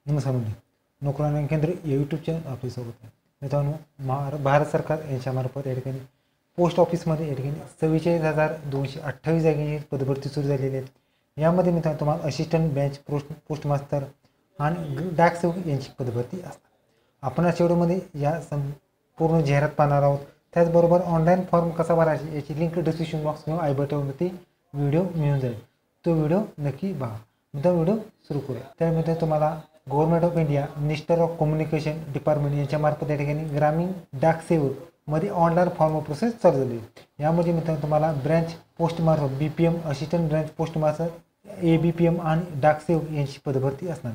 नमस्कार नोकरी ऑनलाईन केंद्र यूट्यूब चॅनल आपले स्वागत आहे. मित्रांनो, भारत सरकार यांच्यामार्फत या ठिकाणी पोस्ट ऑफिसमध्ये या ठिकाणी 44,228 जागांची पदभरती सुरू झालेली आहेत. यामध्ये मित्रांनो तुम्हाला असिस्टंट बँच पोस्ट मास्तर आणि डाक सेवक यांची पदभरती असतात. आपण आजच्या व्हिडिओमध्ये या संपूर्ण जाहिरात पाहणार आहोत. त्याचबरोबर ऑनलाईन फॉर्म कसा भरायचा याची लिंक डिस्क्रिप्शन बॉक्स किंवा आय बटनवरती व्हिडिओ मिळून जाईल. तो व्हिडिओ नक्की पहा. मित्रांनो, व्हिडिओ सुरू करूया. त्यामध्ये तुम्हाला government of India minister of communication department यांच्यामार्फत या ठिकाणी ग्रामीण डाक सेवकमध्ये ऑनलाईन फॉर्म प्रोसेस चालू झाली. यामध्ये मित्रांनो तुम्हाला branch post master BPM, assistant branch post master ABPM आणि डाक सेवक यांची पदभरती असणार.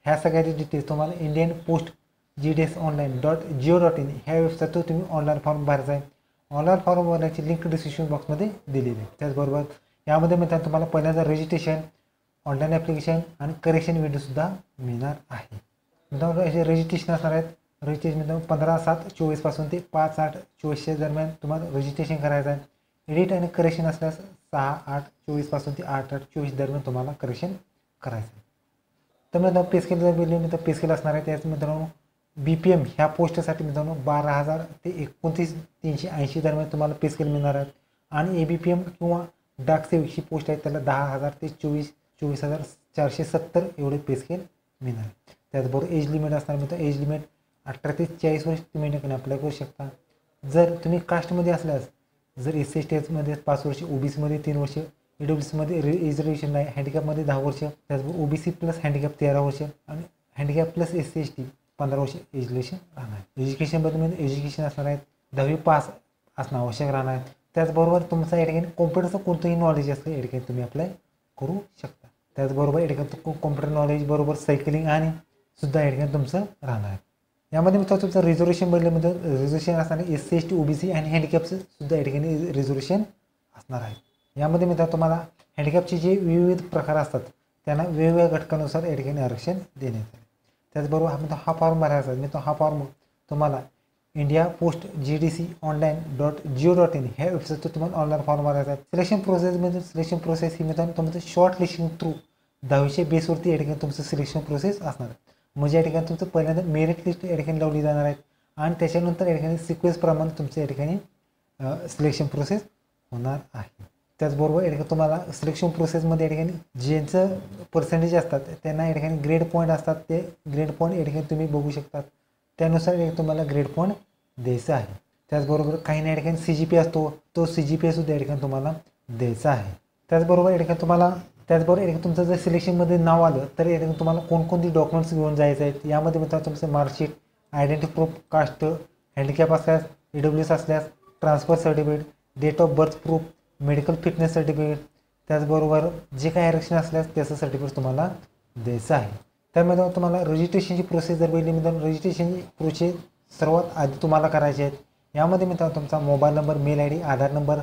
ह्या सगळ्याची डिटेल्स तुम्हाला इंडियन पोस्ट GDSonline.go.in ह्या वेबसाईटवर तुम्ही ऑनलाईन फॉर्म भरायचा आहे. ऑनलाईन फॉर्म भरण्याची लिंक डिस्क्रिप्शन बॉक्समध्ये दिलेली आहे. त्याचबरोबर यामध्ये मित्रांनो तुम्हाला पहिल्यांदा रजिस्ट्रेशन, ऑनलाईन ॲप्लिकेशन आणि करेक्शन व्हिडिओसुद्धा मिळणार आहे. मित्रांनो, याचे रजिस्ट्रेशन असणार आहेत. रजिस्ट्रेशन मित्रांनो 15/7/24 पासून ते 5/8/24 दरम्यान तुम्हाला रजिस्ट्रेशन करायचं आहे. एडिट आणि करेक्शन असल्यास 6/8/24 पासून ते 8/8/24 दरम्यान तुम्हाला करेक्शन करायचं आहे. तर मित्रांनो पे स्केल जर बिल मित्रांनो पे स्केल असणार आहे. त्याच मित्रांनो BPM ह्या पोस्टसाठी मित्रांनो 12,000 ते 29,380 दरम्यान तुम्हाला पे स्केल मिळणार आहेत. आणि ABPM किंवा डाक सेवक ही पोस्ट आहे त्याला 10,000 ते 24,470 एवढे पे स्केल मिळणार. त्याचबरोबर एज लिमिट असणार मित्रांनो. एज लिमिट 18 ते 40 वर्ष तुम्ही ठिकाणी अप्लाय करू शकता. जर तुम्ही कास्टमध्ये असल्यास, जर SC/ST मध्ये 5 वर्ष, OBCमध्ये 3 वर्ष, EWCमध्ये रिझर्वेशन नाही, हँडिकॅपमध्ये 10 वर्ष, त्याचबरोबर OBC प्लस हँडिकॅप 13 वर्ष आणि हँडिकॅप प्लस SC/ST 15 वर्ष एज्युकेशन राहणार आहे. एज्युकेशनमध्ये एज्युकेशन असणार आहे. 10वी पास असणं आवश्यक राहणार आहे. त्याचबरोबर तुमचा या ठिकाणी कॉम्प्युटरचं कोणतंही नॉलेज असतं या ठिकाणी तुम्ही अप्लाय करू शकता. त्याचबरोबर या ठिकाणी कॉम्प्युटर नॉलेज बरोबर सायकलिंग आणि सुद्धा या ठिकाणी तुमचं राहणार आहे. यामध्ये मित्रांनो तुमचं रिझर्वेशन बदलमध्ये रिझर्वेशन असणार आहे. SC/ST OBC आणि हँडिकॅपचं सुद्धा या ठिकाणी रिझर्वेशन असणार आहे. यामध्ये मित्रांनो तुम्हाला हँडिकॅपचे जे विविध प्रकार असतात त्यांना वेगवेगळ्या घटकानुसार या ठिकाणी आरक्षण देण्यात आले. त्याचबरोबर हा फॉर्म भरायचा आहे. मित्रांनो हा फॉर्म तुम्हाला इंडिया पोस्ट GDSonline.go.in ह्या वेबसाईटवर तुम्हाला ऑनलाईन फॉर्म भरायचा आहे. सिलेक्शन प्रोसेस ही मित्रांनो तुमचं शॉर्ट लिस्टिंग थ्रू 10वीच्या बेसवरती या ठिकाणी तुमचं सिलेक्शन प्रोसेस असणार आहे. म्हणजे या ठिकाणी तुमचं पहिल्यांदा मेरिट लिस्ट या ठिकाणी लावली जाणार आहेत आणि त्याच्यानंतर या ठिकाणी सिक्वेन्स प्रमाणे तुमचं या ठिकाणी सिलेक्शन प्रोसेस होणार आहे. त्याचबरोबर या ठिकाणी तुम्हाला सिलेक्शन प्रोसेसमध्ये या ठिकाणी ज्यांचं पर्सेंटेज असतात त्यांना या ठिकाणी ग्रेड पॉईंट असतात. ते ग्रेड पॉईंट या ठिकाणी तुम्ही बघू शकतात. त्यानुसार तुम्हाला ग्रेड पॉईंट द्यायचा आहे. त्याचबरोबर काही या ठिकाणी CGPA असतो, तो CGPA सुद्धा या ठिकाणी तुम्हाला द्यायचा आहे. त्याचबरोबर या ठिकाणी तुमचं जर सिलेक्शनमध्ये नाव आलं तर या ठिकाणी तुम्हाला कोणकोणती डॉक्युमेंट्स घेऊन जायचे आहेत. यामध्ये मित्रांनो तुमचं marksheet, identity proof, caste, handicap असल्यास, EWS असल्यास, transfer certificate, date of birth proof, medical fitness certificate, त्याचबरोबर जे काही आरक्षण असल्यास त्याचं सर्टिफिकेट तुम्हाला द्यायचं आहे. त्यामध्ये तुम्हाला रजिस्ट्रेशनची प्रोसेस जर बघितली मित्रांनो, रजिस्ट्रेशनची प्रोसेस सर्वात आधी तुम्हाला करायची आहेत. यामध्ये मित्रांनो तुमचा मोबाईल नंबर, मेल ID, आधार नंबर,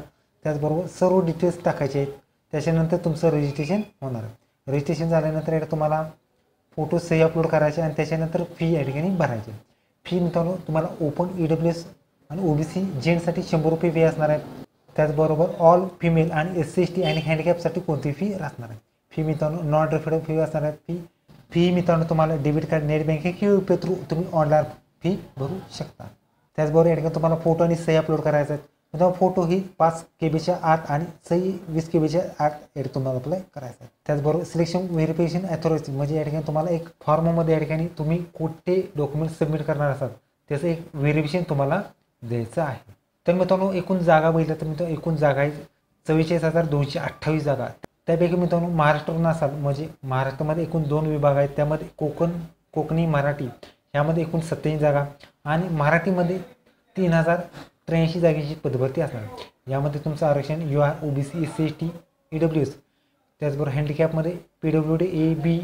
त्याचबरोबर सर्व डिटेल्स टाकायचे आहेत. त्याच्यानंतर तुमचं रजिस्ट्रेशन होणार आहे. रजिस्ट्रेशन झाल्यानंतर तुम्हाला फोटो सही अपलोड करायचे आणि त्याच्यानंतर फी या ठिकाणी भरायची. फी मित्रांनो तुम्हाला ओपन EWS आणि OBC जेंट्ससाठी 100 रुपये फी असणार आहे. त्याचबरोबर ऑल फिमेल आणि SC/ST आणि हँडिकॅपसाठी कोणती फी असणार आहे. फी मित्रांनो नॉन रिफंडेबल फी असणार आहे. फी मित्रांनो तुम्हाला डेबिट कार्ड, नेट बँकिंग किंवा UPI थ्रू तुम्ही ऑनलाईन फी भरू शकता. त्याचबरोबर या ठिकाणी तुम्हाला फोटो आणि सही अपलोड करायचा आहे. मित्रांनो फोटो ही 5 KB आत आणि सही 20 KB आत तुम्हाला अप्लाय करायचं आहे. त्याचबरोबर सिलेक्शन व्हेरिफिकेशन अथॉरिटी म्हणजे या ठिकाणी तुम्हाला एक फॉर्ममध्ये या ठिकाणी तुम्ही कोणते डॉक्युमेंट सबमिट करणार असाल त्याचं एक व्हेरिफिकेशन तुम्हाला द्यायचं आहे. तर मित्रांनो एकूण जागा बघितल्या तर मित्रांनो एकूण जागा आहे 44,228 जागा. त्यापैकी मित्रांनो महाराष्ट्रातून असाल म्हणजे महाराष्ट्रामध्ये एकूण 2 विभाग आहेत. त्यामध्ये कोकणी मराठी यामध्ये एकूण 27 जागा आणि मराठीमध्ये 3,083 जागेची पदभरती असणार. यामध्ये तुमचं आरक्षण UR, OBC, SC/ST, EWS, त्याचबरोबर हँडिकॅपमध्ये PWD A, B,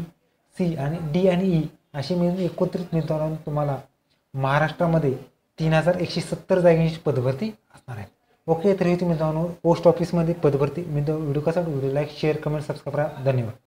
C आणि D आणि E असे मिळून एकत्रित मित्रांनो तुम्हाला महाराष्ट्रामध्ये 3,170 जागेची पदभरती असणार आहे. ओके, तर हे मित्रांनो पोस्ट ऑफिसमध्ये पदभरती. व्हिडिओ कसा video like, share, comment, subscribe करा. धन्यवाद.